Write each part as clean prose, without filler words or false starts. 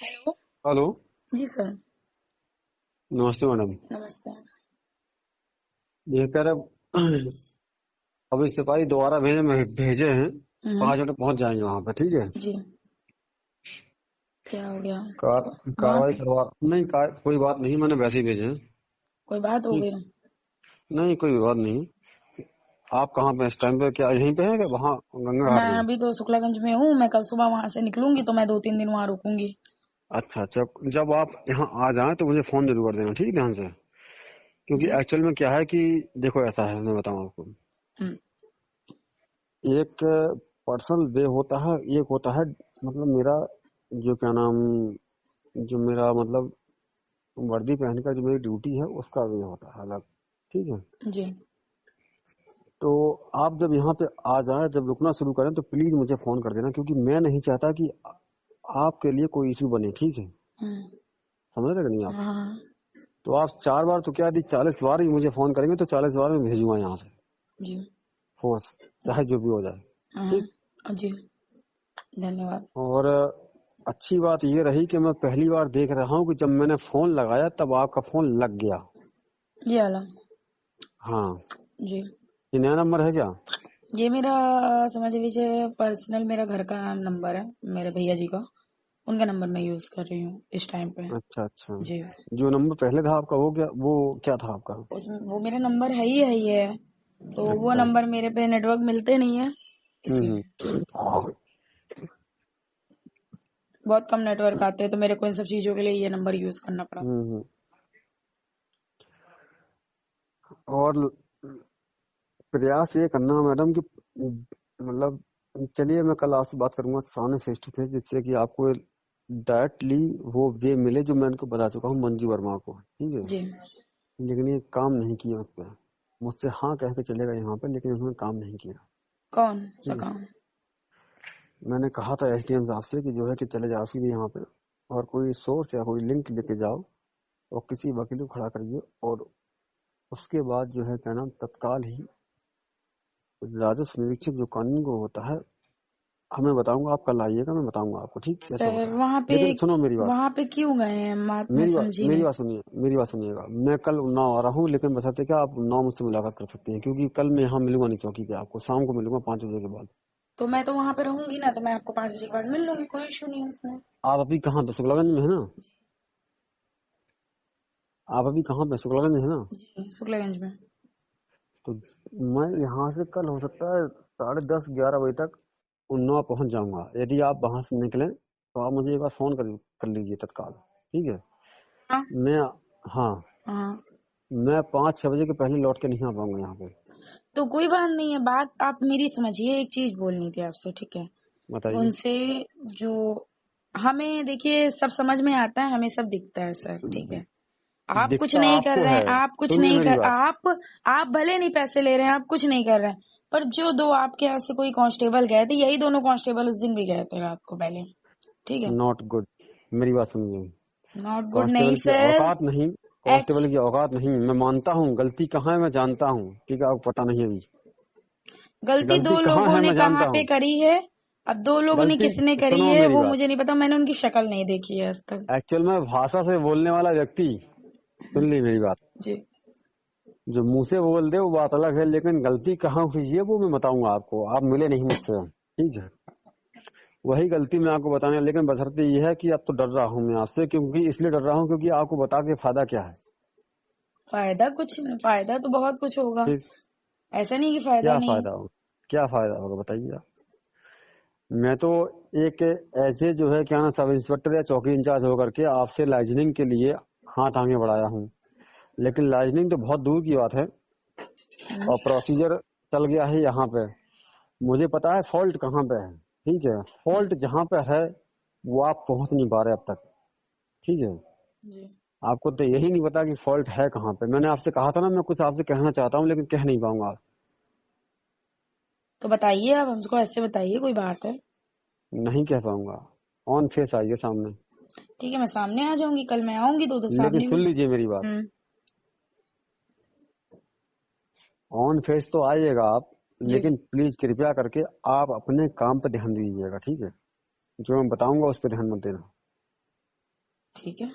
Hello. Hello. जी sir. नमस्ते madam. नमस्ते। ये कह रहे अभी सिपाही दोबारा भेजे हैं। हम्म। 5 मिनट पहुंच जाएंगे वहां पे, ठीक है। जी। क्या हो गया? कार्रवाई बात? करवा नहीं कोई बात नहीं, मैंने वैसे ही भेजे हैं। कोई बात हो ठीक। गई? नहीं कोई बात नहीं। आप कहाँ पे इस टाइम पे, क्या यहीं पे हैं कि वहाँ गंगा मैं घाट में? अभी तो शुक्लागंज में हूँ। मैं कल सुबह वहां से निकलूंगी तो मैं 2-3 दिन वहां रुकूंगी। अच्छा, जब आप यहाँ आ जाएं तो मुझे फोन जरूर कर देना, ठीक है, ध्यान से। क्योंकि जी। एक्चुअल में क्या है कि देखो, ऐसा है, मैं बताऊँ आपको। हम्म। एक पर्सनल वे होता है, एक होता है मतलब मेरा, जो क्या नाम, जो मेरा मतलब वर्दी पहन कर जो मेरी ड्यूटी है उसका वे होता है अलग, ठीक है। जी। तो आप जब यहाँ पे आ जाए, जब रुकना शुरू करें तो प्लीज मुझे फोन कर देना, क्योंकि मैं नहीं चाहता कि आपके लिए कोई इशू बने, ठीक है। हम्म। समझ रहे कि नहीं आप? हाँ। तो आप 4 बार तो क्या यदि 40 बार ही मुझे फोन करेंगे तो 40 बार में भेजूंगा यहाँ से जी। फोर्स, चाहे जो भी हो जाए। ठीक। हाँ। जी। धन्यवाद। और अच्छी बात ये रही कि मैं पहली बार देख रहा हूँ कि जब मैंने फोन लगाया तब आपका फोन लग गया। जी आलम। हाँ। जी। ये नया नंबर है क्या? ये मेरा समझ लीजिए पर्सनल मेरा घर का नंबर है, मेरे भैया जी का। उनका नंबर मैं यूज कर रही हूँ इस टाइम पे। अच्छा अच्छा। जी। जो नंबर पहले था आपका वो क्या था आपका? उसमें वो मेरा नंबर है ही है। तो वो अच्छा। नंबर मेरे पे नेटवर्क मिलते नहीं है, इसीलिए। हम्म। बहुत कम नेटवर्क आते हैं तो मेरे को इन सब चीजों के लिए ये नंबर यूज करना पड़ा। हम्म। और प्रयास ये करना मैडम कि मतलब, चलिए मैं कल आपसे बात करूंगा सामने फेस टू फेस, जिससे कि आपको डायरेक्टली वो वे मिले जो मैं उनको बता चुका हूँ मंजू वर्मा को, ठीक है। जी। लेकिन ये काम नहीं किया उस पर। मुझसे हाँ कह के चलेगा यहाँ पे, लेकिन उन्होंने काम नहीं किया। कौन सा ठीक है। काम? मैंने कहा था एसडीएम साहब से कि जो है कि चले जाओ सीधे यहाँ पे, और कोई सोर्स या कोई लिंक लेके जाओ और किसी वकील को खड़ा करिए, और उसके बाद जो है क्या नाम, तत्काल ही राजस्व निरीक्षक जो कानून को होता है, हमें बताऊंगा। आप कल आइएगा, मैं बताऊंगा आपको, ठीक कैसे सर होता है। वहाँ पे लेकिन सुनो मेरी बात, वहाँ पे क्यों गए हैं? मैं समझी मेरी नहीं। बात सुनिए, मेरी बात सुनिएगा। मैं कल उन्नाव आ रहा हूँ, लेकिन बशर्ते क्या आप उन्नाव मुझसे मुलाकात कर सकती हैं, क्योंकि कल मैं यहाँ मिलूंगा नहीं चौकी पे, आपको शाम को मिलूंगा 5 बजे के बाद। तो मैं तो वहाँ पे रहूंगी ना, तो मैं आपको 5 बजे के बाद मिल लूंगी, कोई इशू नहीं है उसमें। आप अभी कहाँ पे, शुक्लागंज में है ना? आप अभी कहाँ पे, शुक्लागंज में है ना? जी शुक्लागंज में। तो मैं यहाँ से कल हो सकता है 10:30-11 बजे तक उन्नाव पहुंच जाऊंगा। यदि आप वहां से निकलें तो आप मुझे एक बार फोन कर लीजिए तत्काल, ठीक है। हाँ। मैं, हाँ, हाँ। मैं 5-6 बजे के पहले लौट के नहीं आ पाऊंगा यहाँ पे। तो कोई बात नहीं है, बात आप मेरी समझिए। एक चीज बोलनी थी आपसे, ठीक है। बताइए। उनसे जो हमें देखिए सब समझ में आता है, हमें सब दिखता है सर, ठीक है। आप कुछ दिखता नहीं कर आपको रहे है, हैं, आप कुछ सुनिए नहीं मेरी कर बात। आप भले नहीं पैसे ले रहे हैं, आप कुछ नहीं कर रहे हैं। पर जो दो आपके यहाँ से कोई कांस्टेबल गए थे, यही दोनों कांस्टेबल उस दिन भी गए थे रात को पहले, ठीक है। Not good. मेरी बात सुनिए। नॉट गुड नहीं कांस्टेबल की सर। औकात नहीं, एक्च कांस्टेबल की औकात नहीं। मैं मानता हूँ गलती कहाँ है, मैं जानता हूँ, ठीक है। आपको पता नहीं अभी गलती गलती दो कहाँ लोगों है, ने मैं कहाँ जानता पे हूँ। करी है। अब दो लोगों ने गलती, किसने करी सुनो है मेरी वो बात। मुझे नहीं पता, मैंने उनकी शक्ल नहीं देखी है आज तक। एक्चुअल में भाषा से बोलने वाला व्यक्ति, सुन ली मेरी बात, जी। जो मुंह से बोल दे वो बात अलग है, लेकिन गलती कहाँ हुई है वो मैं बताऊंगा आपको। आप मिले नहीं मुझसे, ठीक है। वही गलती मैं आपको बताने, लेकिन बशर्ते ये है कि अब तो डर रहा हूँ मैं आपसे, क्योंकि इसलिए डर रहा हूँ क्योंकि आपको बता के फायदा क्या है। फायदा कुछ नहीं, फायदा तो बहुत कुछ होगा। ठीक। ऐसा नहीं कि फायदा क्या नहीं है। फायदा होगा, क्या फायदा होगा बताइए आप। मैं तो एक ऐसे जो है क्या ना, सब इंस्पेक्टर या चौकी इंचार्ज होकर के आपसे लाइजनिंग के लिए हाथ आगे बढ़ाया हूँ, लेकिन लाइजनिंग तो बहुत दूर की बात है, और प्रोसीजर चल गया है यहाँ पे। मुझे पता है फॉल्ट कहाँ पे है, ठीक है। फॉल्ट जहाँ पे है वो आप पहुंच नहीं पा रहे अब तक, ठीक है। जी। आपको तो यही नहीं पता कि फॉल्ट है कहाँ पे। मैंने आपसे कहा था ना, मैं कुछ आपसे कहना चाहता हूँ लेकिन कह नहीं पाऊंगा। तो बताइए, आप हमको ऐसे बताइए, कोई बात है? नहीं कह पाऊंगा। ऑन फेस आइए सामने। ठीक है, मैं सामने आ जाऊंगी, कल मैं आऊंगी तो उधर लेकिन सामने सुन भी। लीजिए मेरी बात, हम्म। ऑन फेस तो आइएगा आप, जी। लेकिन प्लीज कृपया करके आप अपने काम पर ध्यान दीजिएगा, ठीक है। जो मैं बताऊंगा उस पर ध्यान मत देना। ठीक है।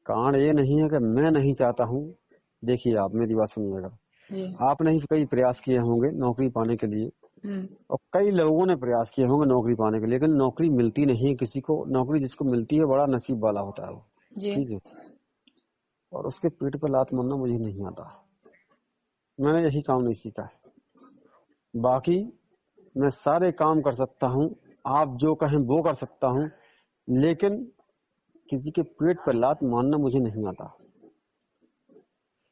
कारण ये नहीं है कि मैं नहीं चाहता हूँ। देखिए आप मेरी बात सुनिएगा। जी। आपने ही कई प्रयास किए होंगे नौकरी पाने के लिए, और कई लोगों ने प्रयास किए होंगे नौकरी पाने के लिए, लेकिन नौकरी मिलती नहीं है किसी को। नौकरी जिसको मिलती है बड़ा नसीब वाला होता है वो, जी। ठीक है। और उसके पेट पर लात मारना मुझे नहीं आता। मैंने यही काम नहीं सीखा है। बाकी मैं सारे काम कर सकता हूँ, आप जो कहें वो कर सकता हूँ, लेकिन किसी के पेट पर लात मारना मुझे नहीं आता।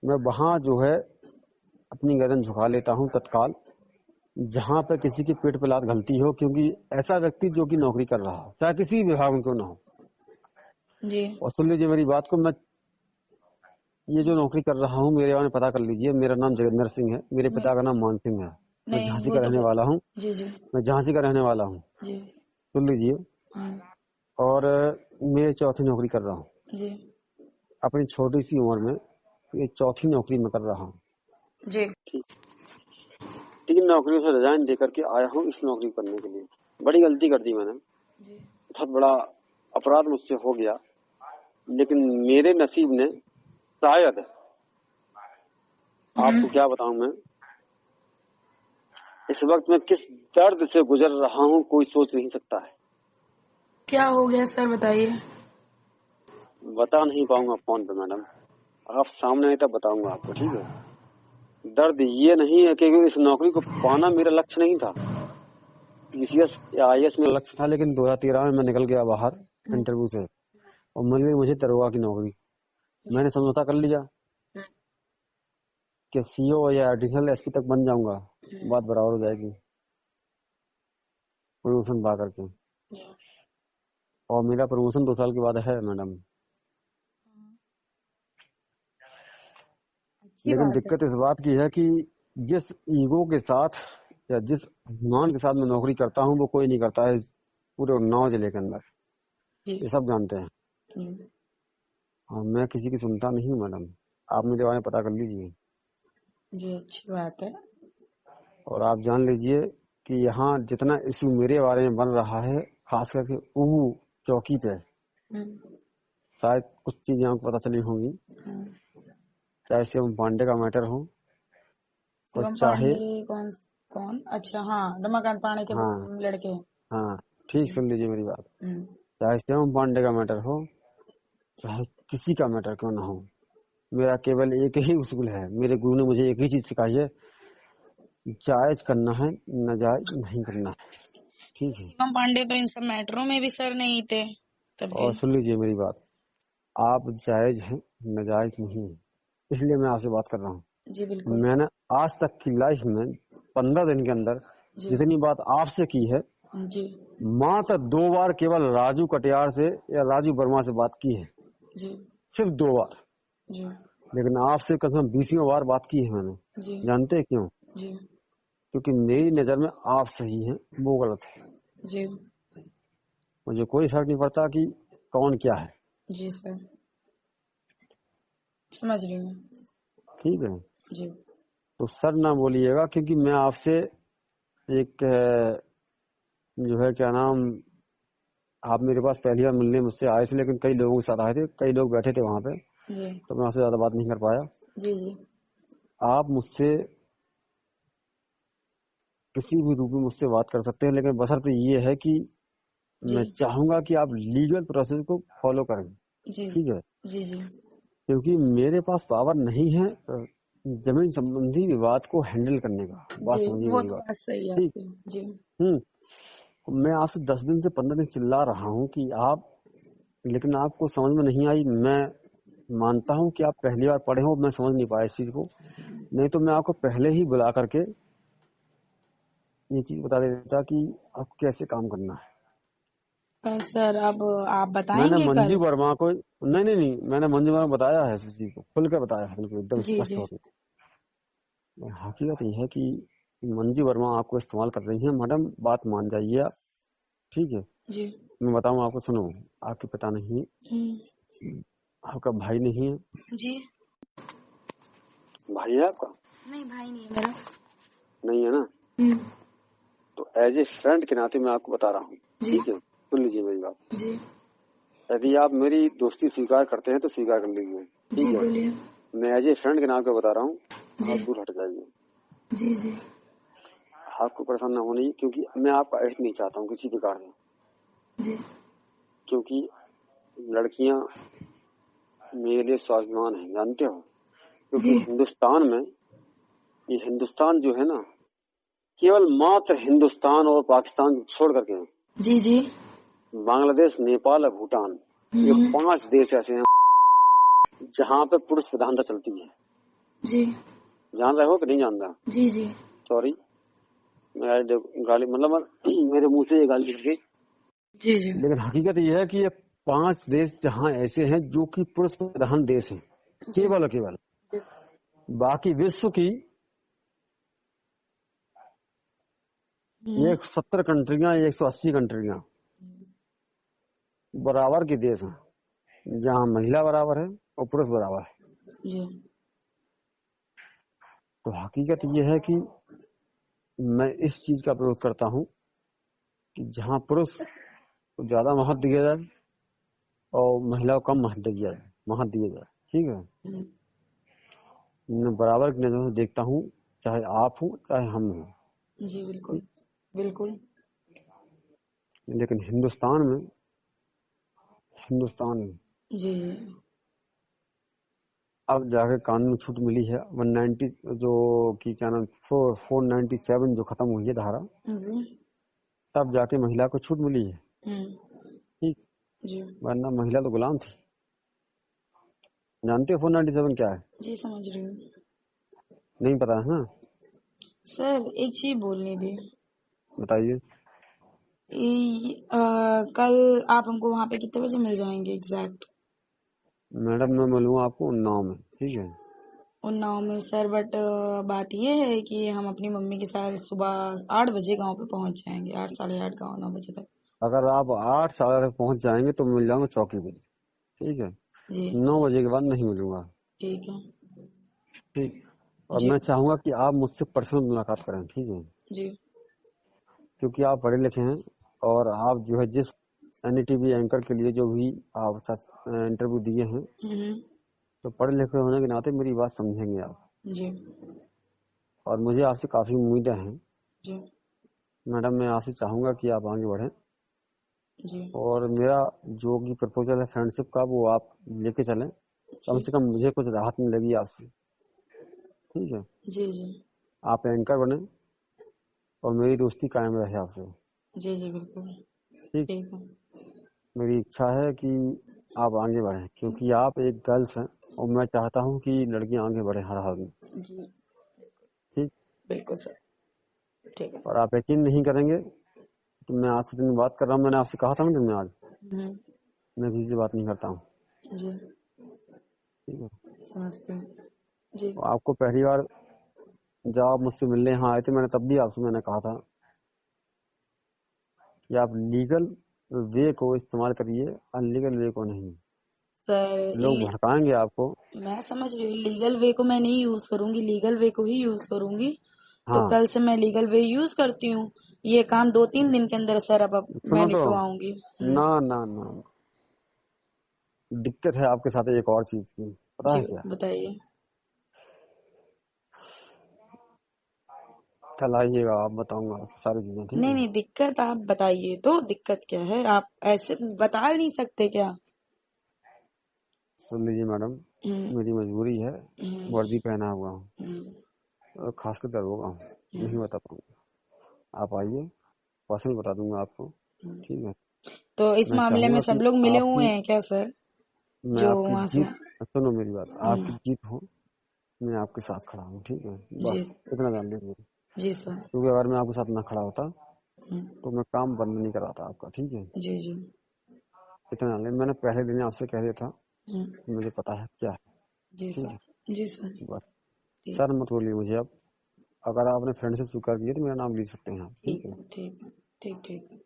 मैं वहां जो है अपनी गर्दन झुका लेता हूँ तत्काल, जहां पर किसी के पेट पर लात घलती हो, क्योंकि ऐसा व्यक्ति जो कि नौकरी कर रहा हो, चाहे किसी भी विभाग में क्यों ना हो। जी। और सुन लीजिए मेरी बात को, मैं ये जो नौकरी कर रहा हूँ मेरे बारे में पता कर लीजिए। मेरा नाम जगेंद्र सिंह है, मेरे पिता का नाम मान सिंह है। मैं नहीं झांसी वो का तो रहने वाला हूँ। जी जी मैं झांसी का रहने वाला हूँ, जी। सुन लीजिए। और मैं चौथी नौकरी कर रहा हूँ जी अपनी छोटी सी उम्र में। ये चौथी नौकरी में कर रहा हूँ। जी। ठीक। 3 नौकरियों से रिजाइन देकर के आया हूँ इस नौकरी करने के लिए। बड़ी गलती कर दी मैंने, जी। बहुत बड़ा अपराध मुझसे हो गया, लेकिन मेरे नसीब ने शायद, आपको क्या बताऊं मैं, इस वक्त मैं किस दर्द से गुजर रहा हूँ कोई सोच नहीं सकता है। क्या हो गया सर बताइए। बता नहीं पाऊंगा फोन पे मैडम, आप सामने आए तब बताऊंगा आपको, ठीक है। दर्द ये नहीं है कि इस नौकरी को पाना मेरा लक्ष्य नहीं था, पीसीएस या आईएएस में लक्ष्य था, लेकिन 2013 में मैं निकल गया बाहर इंटरव्यू से, और मिल गई मुझे दरोगा की नौकरी। मैंने समझौता कर लिया कि सीओ या एडिशनल एसपी तक बन जाऊंगा, बात बराबर हो जाएगी प्रमोशन पा करके। और मेरा प्रमोशन 2 साल के बाद है मैडम। अच्छी लेकिन बात है। दिक्कत इस बात की है कि जिस ईगो के साथ या जिस अभिमान के साथ मैं नौकरी करता हूँ वो कोई नहीं करता है पूरे उन्नाव जिले के अंदर, जी ये सब जानते हैं। जी हाँ, मैं किसी की सुनता नहीं हूँ मैडम, आप मेरे बारे में पता कर लीजिए। जी। अच्छी बात है। और आप जान लीजिए कि यहाँ जितना इश्यू मेरे बारे में बन रहा है, खास करके उहू चौकी पे, शायद कुछ चीजें आपको पता चली होंगी, चाहे शिवम पांडे का मैटर हो और शिवम चाहे, पांडे कौन? कौन? अच्छा हाँ, रमाकांत पांडे के वो हाँ लड़के। हाँ ठीक, जी। सुन लीजिए मेरी बात। चाहे शिवम पांडे का मैटर हो, चाहे किसी का मैटर क्यों ना हो, मेरा केवल एक ही उसूल है। मेरे गुरु ने मुझे एक ही चीज सिखाई है, जायज करना है, नाजायज नहीं करना है, ठीक है। शिवम पांडे तो इन सब मैटरों में भी सर नहीं थे तब भी। और सुन लीजिए मेरी बात, आप जायज हैं, नाजायज नहीं है, इसलिए मैं आपसे बात कर रहा हूँ। जी बिल्कुल। मैंने आज तक की लाइफ में 15 दिन के अंदर जी जितनी बात आपसे की है, जी मात्र 2 बार केवल राजू कटियार से या राजू वर्मा से बात की है, जी सिर्फ 2 बार। जी लेकिन आपसे कम से कम 20वीं बार बात की है मैंने। जी जानते हैं क्यों? जी क्योंकि मेरी नजर में आप सही हैं, वो गलत है। जी मुझे कोई फर्क नहीं पड़ता कि कौन क्या है, जी सर, समझ रही हूँ। ठीक है। जी तो सर ना बोलिएगा, क्योंकि मैं आपसे एक जो है क्या नाम, आप मेरे पास पहली बार मिलने मुझसे आए थे, लेकिन कई लोगों के साथ आए थे, कई लोग बैठे थे वहां पे, जी तो मैं आपसे ज्यादा बात नहीं कर पाया। जी जी आप मुझसे किसी भी रूप में मुझसे बात कर सकते हैं, लेकिन बशर्ते ये है कि जी मैं चाहूंगा कि आप लीगल प्रोसेस को फॉलो करें, जी ठीक है। जी जी। क्योंकि मेरे पास पावर नहीं है जमीन संबंधी विवाद को हैंडल करने का। बात जी समझिए वो मेरी तो बात, बात सही है ठीक। आपकी। जी मैं आपसे 10 दिन से 15 दिन चिल्ला रहा हूँ कि आप, लेकिन आपको समझ में नहीं आई। मैं मानता हूँ कि आप पहली बार पढ़े हो, मैं समझ नहीं पाया इस चीज को, नहीं तो मैं आपको पहले ही बुला करके ये चीज बता देता कि आप कैसे काम करना है। पर सर अब आप मैंने बताएंगे मंजू कल? वर्मा को, नहीं नहीं नहीं, मैंने मंजू वर्मा को बताया है इस चीज को, खुल कर बताया है, बिल्कुल एकदम जी स्पष्ट जी होकर। हकीकत ये है कि मंजू वर्मा आपको इस्तेमाल कर रही है मैडम, बात मान जाइए आप, ठीक है। जी मैं बताऊं आपको, सुनो, आपके पिता नहीं, आपका भाई नहीं है, जी। भाई है आपका? नहीं भाई नहीं है मेरा। नहीं है ना? तो एज ए फ्रेंड के नाते मैं आपको बता रहा हूँ, जी ठीक है, सुन लीजिए मेरी बात। जी यदि आप मेरी दोस्ती स्वीकार करते हैं तो स्वीकार कर लीजिए, ठीक जी है। बोलिए। मैं एज ए फ्रेंड के नाम पे बता रहा हूँ, जी आप दूर हट जाइए। जी जी आपको परेशान ना होनी, क्योंकि मैं आपका अहित नहीं चाहता हूँ किसी प्रकार में, जी क्योंकि लड़कियां मेरे लिए स्वाभिमान है, जानते हो। क्योंकि जी हिंदुस्तान में, ये हिंदुस्तान जो है ना, केवल मात्र हिंदुस्तान और पाकिस्तान छोड़ करके जी जी बांग्लादेश, नेपाल और भूटान, ये 5 देश ऐसे हैं जहाँ पे पुरुष प्रधानता चलती है। जी जान रहे हो कि नहीं जान रहा? जी जी सॉरी, मैं गाली मतलब मेरे मुंह से ये गाली निकल गई। जी जी लेकिन हकीकत ये है कि ये 5 देश जहाँ ऐसे हैं जो कि पुरुष प्रधान देश हैं, जी केवल और केवल। बाकी विश्व की 170 कंट्रियां, 180 कंट्रियां बराबर के देश हैं, जहाँ महिला बराबर है और पुरुष बराबर है। जी तो हकीकत ये है कि मैं इस चीज का विरोध करता हूँ कि जहाँ पुरुष को ज्यादा महत्व दिया जाए और महिला को कम महत्व दिया जाए, ठीक है। मैं बराबर की नजरों से देखता हूँ, चाहे आप हो चाहे हम हो। जी बिल्कुल बिल्कुल लेकिन हिंदुस्तान में जी अब जाके कानून में छूट मिली है। 190 जो कि क्या नाम 497 जो खत्म हुई है धारा, जी तब जाके महिला को छूट मिली है, ठीक। जी वरना महिला तो गुलाम थी। जानते हो 497 क्या है? जी समझ रही हूँ। नहीं पता है ना? सर एक चीज बोलनी थी। बताइए। कल आप हमको वहाँ पे कितने बजे मिल जाएंगे एग्जैक्ट? मैडम मैं मिलूंगा आपको उन्नाव में, ठीक है। उन्नाव में सर, बट बात ये है कि हम अपनी मम्मी के साथ सुबह 8 बजे गांव पे पहुंच जाएंगे, 8 साढ़े 8 गाँव 9 बजे तक। अगर आप 8 साढ़े 8 पहुंच जाएंगे तो मिल जाऊंगा चौकी पे, ठीक है। जी 9 बजे के बाद नहीं मिलूंगा, ठीक है। ठीक। और जी मैं चाहूंगा कि आप मुझसे पर्सनल मुलाकात करें, ठीक है। जी क्योंकि आप पढ़े लिखे हैं और आप जो है जिस एनडीटीवी एंकर के लिए जो भी आप इंटरव्यू दिए हैं, तो पढ़े लिखे होने के नाते मेरी बात समझेंगे आप। जी और मुझे आपसे काफी उम्मीदें हैं जी मैडम। मैं आपसे चाहूंगा कि आप आगे बढ़ें जी और मेरा जो भी प्रपोजल है फ्रेंडशिप का वो आप लेके चलें। कम जी से कम मुझे कुछ राहत मिलेगी आपसे, ठीक है। जी जी आप एंकर बने और मेरी दोस्ती कायम रहे आपसे, जी जी बिल्कुल ठीक। ठीक है। मेरी इच्छा है कि आप आगे बढ़ें, क्योंकि आप एक गर्ल्स हैं और मैं चाहता हूं कि लड़कियां आगे बढ़े हर हाल में, जी ठीक। बिल्कुल सर, ठीक है। और आप यकीन नहीं करेंगे कि मैं आज से दिन बात कर रहा हूँ। मैंने आपसे कहा था ना, मैं आज मैं किसी से बात नहीं करता हूँ, जी ठीक है। समझते हैं। जी तो आपको पहली बार जब आप मुझसे मिलने यहाँ आए थे, मैंने तब भी आपसे मैंने कहा था कि आप लीगल वे को इस्तेमाल करिए, अनलीगल वे को नहीं। सर, लोग भड़काएंगे आपको। मैं समझ रही हूँ, लीगल वे को मैं नहीं यूज करूंगी, लीगल वे को ही यूज करूंगी। तो हाँ कल से मैं लीगल वे यूज करती हूँ। ये काम 2-3 दिन के अंदर सर अब मैं सुनो तो, निपटवाऊंगी। ना ना ना, दिक्कत है आपके साथ एक और चीज की, पता जी है क्या? बताइए। कल आइएगा, आप बताऊंगा आपको सारी चीजें, ठीक नहीं है। नहीं, दिक्कत आप बताइए, तो दिक्कत क्या है? आप ऐसे बता नहीं सकते क्या? सुन लीजिए मैडम, हम्म मेरी मजबूरी है, हम्म वर्दी पहना हुआ हूँ हम्म और खासकर दरोगा हूँ, नहीं हम्म, बता पाऊंगा। आप आइए, पर्सनल बता दूंगा आपको, हम्म। ठीक है। तो इस मैं मामले में चाहूंगा सब कि लोग मिले हुए आपकी, हैं क्या सर, मैं जो आपकी वहां से? जीत, सुनो मेरी बात, आपकी हम्म, जीत हो, मैं आपके साथ खड़ा हूँ, ठीक है। जी बस इतना जान लीजिए, जी सर। क्योंकि अगर मैं आपके साथ ना खड़ा होता हम्म, तो मैं काम बंद नहीं कराता आपका, ठीक है। जी जी इतना जान लीजिए, मैंने पहले दिन आपसे कह दिया था हम्म, कि मुझे पता है क्या है, जी ठीक सर है। जी सर। बस ठीक सर मत बोलिए मुझे अब। अगर आपने फ्रेंड से स्वीकार किया तो मेरा नाम लिख सकते हैं आप, ठीक ठीक है। है ठीक है ठीक ठीक है।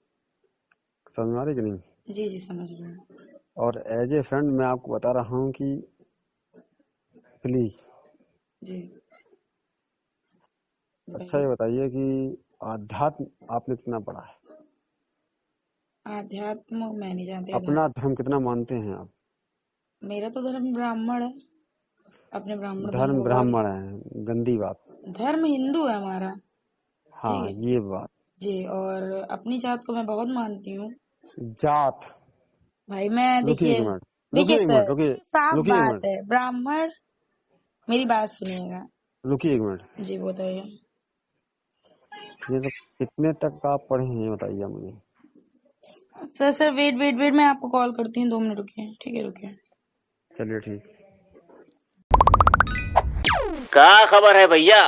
समझ में आ रही कि नहीं? जी जी समझ रही हूँ। और एज ए फ्रेंड मैं आपको बता रहा हूँ कि प्लीज, जी अच्छा बताइए। ये बताइए कि आध्यात्म आपने कितना पढ़ा है? आध्यात्म मैं नहीं जानती। अपना धर्म कितना मानते हैं आप? मेरा तो धर्म ब्राह्मण है। अपने ब्राह्मण धर्म धर्म को बहुत। ब्राह्मण है, गंदी बात। धर्म हिंदू है हमारा। हाँ, ठीक है ये बात। जी। और अपनी जात को मैं बहुत मानती हूँ। जात? भाई मैं रुकिए एक देखिए, मिनट, देखिए रुकिए एक सर, मिनट, रुकिए, साफ रुकिए एक बात मिनट, है। ब्राह्मण, मेरी बात सुनिएगा रुकिए एक मिनट। जी, बताइए। ये तो कितने तक आप पढ़े हैं, ये बताइए मुझे। सर वेट वेट वेट, मैं आपको कॉल करती हूँ, 2 मिनट रुकिए। ठीक है, रुकिए। चलिए ठीक। क्या खबर है भैया?